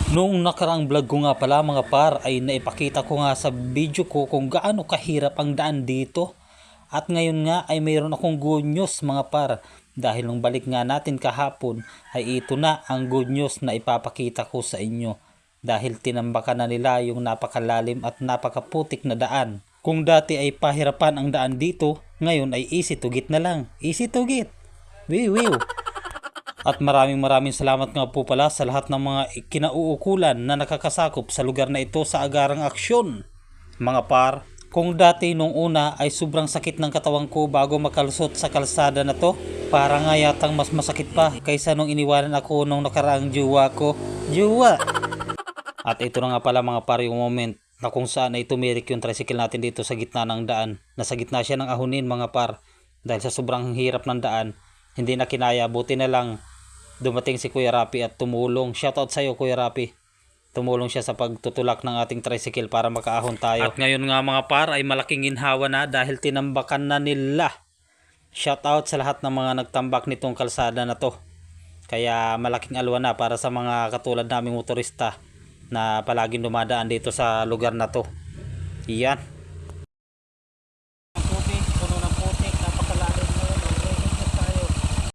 Noong nakaraang vlog ko nga pala mga par ay naipakita ko nga sa video ko kung gaano kahirap ang daan dito. At ngayon nga ay mayroon akong good news mga par. Dahil nung balik nga natin kahapon ay ito na ang good news na ipapakita ko sa inyo. Dahil tinambakan na nila yung napakalalim at napakaputik na daan. Kung dati ay pahirapan ang daan dito, ngayon ay easy to get na lang. Easy to get. Wiw. At maraming salamat nga po pala sa lahat ng mga kinauukulan na nakakasakop sa lugar na ito sa agarang aksyon. Mga par, kung dati nung una ay sobrang sakit ng katawan ko bago makalusot sa kalsada na to, para nga yatang mas masakit pa kaysa nung iniwanan ako nung nakaraang jowa ko. Jowa! At ito na nga pala mga par yung moment na kung saan ay tumirik yung tricycle natin dito sa gitna ng daan. Nasa gitna siya ng ahunin mga par. Dahil sa sobrang hirap ng daan, hindi na kinaya, buti na lang dumating si Kuya Rapi at tumulong. Shoutout sa iyo Kuya Rapi. Tumulong siya sa pagtutulak ng ating tricycle para makaahon tayo. At ngayon nga mga par ay malaking ginhawa na dahil tinambakan na nila. Shoutout sa lahat ng mga nagtambak nitong kalsada na to. Kaya malaking alwa na para sa mga katulad naming motorista na palaging dumadaan dito sa lugar na to. Iyan.